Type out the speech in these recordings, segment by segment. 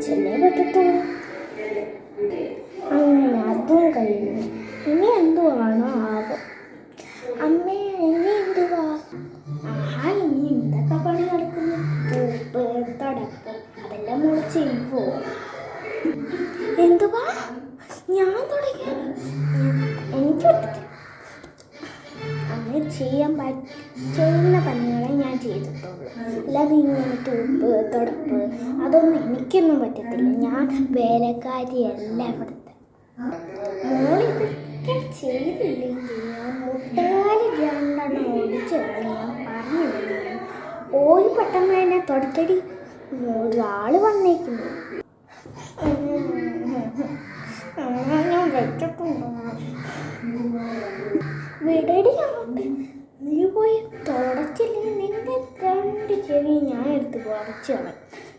വെച്ചല്ലേ പറ്റത്തുള്ളൂ. അങ്ങനെ അതും കഴിഞ്ഞു. ഇനി എന്തുവാണോ ആവും. അമ്മേ ഇനി എന്തുവാ? ആഹാ, ഇനി എന്തൊക്കെ പണി നടക്കുന്നു? തൂപ്പ്, തടപ്പ്, അതെല്ലാം മോള് ചെയ്യുമോ? എന്തുവാ? ഞാൻ തുടങ്ങി? എനിക്ക് പറ്റില്ല. അമ്മ ചെയ്യുന്ന പണികളെ ഞാൻ ചെയ്തിട്ടുള്ളൂ. അല്ലാതെ ഇങ്ങനെ തൂപ്പ്, തടപ്പ് അതൊന്നും എനിക്കൊന്നും പറ്റത്തില്ല. ഞാൻ വേലക്കാരിയല്ല ഇവിടുത്തെ. മോളിതൊക്കെ ചെയ്തില്ലെങ്കിൽ ഞാൻ മുട്ടുകാലി രണ്ടെണ്ണം ഓടിച്ച് ഞാൻ പറഞ്ഞില്ല. പോയി പെട്ടെന്ന് തന്നെ തുടക്കടി, ഒരാൾ വന്നേക്കുന്നു. ഞാൻ വെച്ചിട്ടുണ്ടോ? വിടടി അങ്ങോട്ട്. നീ പോയി തുടച്ചില്ലെങ്കിൽ നിന്റെ രണ്ട് ചെവി ഞാൻ എടുത്ത് കുറച്ചാണ്.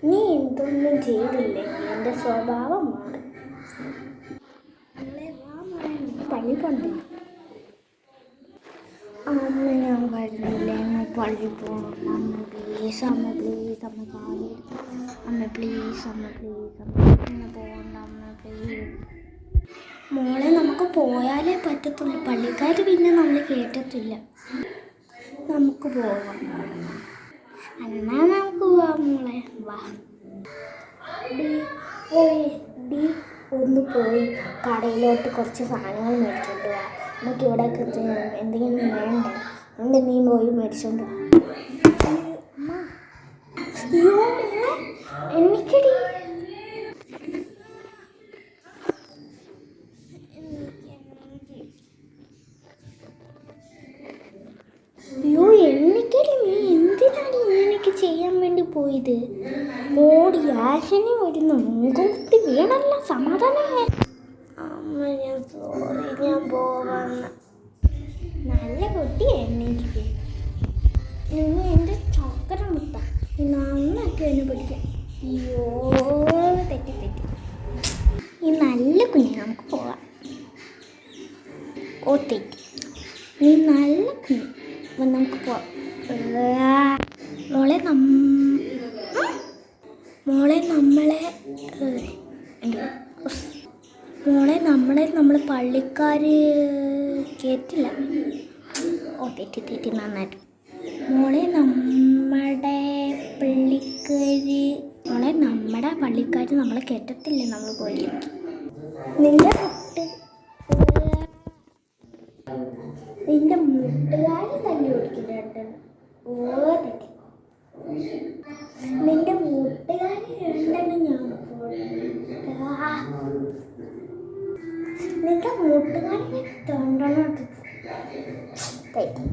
നീ എന്തൊന്നും ചെയ്തില്ലെങ്കിൽ എൻ്റെ സ്വഭാവം മാറും. പള്ളി പോണ്ടേ? അമ്മ ഞാൻ വരുന്നില്ല, എന്നെ പള്ളി പോകണം. അമ്മ പ്ലീസ്, അമ്മ പ്ലീസ്, അമ്മ കാലി അമ്മ പ്ലീസ്, അമ്മ പ്ലീസ്, അമ്മ എന്നെ പോകണ്ട അമ്മ പ്ലീസ്. മോളെ നമുക്ക് പോയാലേ പറ്റത്തുള്ളൂ. പള്ളിക്കാർ പിന്നെ നമ്മൾ കേട്ടത്തില്ല. നമുക്ക് പോവാം. എന്നാ നമുക്ക് പോവാം മോളെ, വാ. ഒന്ന് പോയി കടയിലോട്ട് കുറച്ച് സാധനങ്ങൾ മേടിച്ചോണ്ട് വാ. നമുക്കിവിടെ എന്തെങ്കിലും വേണ്ടേ? അതുകൊണ്ട് നീ പോയി മേടിച്ചോണ്ട് വാ. എനിക്കടി എനിക്കടി നീ എന്തിനാണ് ഇങ്ങനെയൊക്കെ ചെയ്യാൻ വേണ്ടി പോയത്? ഓടി ആശനെ വരുന്നു. മുൻകൂട്ടി വീണല്ല, സമാധാനമായി. അമ്മ ഞാൻ സോറി, ഞാൻ പോവാന്ന്. നല്ല കുട്ടിയായിരുന്നു എനിക്ക്. നിങ്ങൾ എൻ്റെ ചക്കര മുട്ട നന്നാക്കി എന്നെ പഠിക്കാം. അയ്യോ, തെറ്റി. ഈ നല്ല കുഞ്ഞ്, നമുക്ക് പോവാം. ഓ തെറ്റി, നീ നല്ല കുഞ്ഞ്, നമുക്ക് പോവാം. മോളെ നമ്മൾ പള്ളിക്കാർ കേട്ടില്ല. ഓ തെറ്റി നന്നായിട്ട്. മോളെ നമ്മുടെ പള്ളിക്കാർ നമ്മളെ കേട്ടത്തില്ലേ നമ്മൾ പോയില്ലെങ്കിൽ. നിന്റെ മുട്ടുകാരി തല്ലി ഓടിക്കുന്നുണ്ട്. ഓ തെറ്റി. നിന്റെ മുട്ടുകാരി രണ്ടെണ്ണം ഞാൻ നിന്റെ മുട്ടുകാരി രണ്ടെണ്ണം തെറ്റി.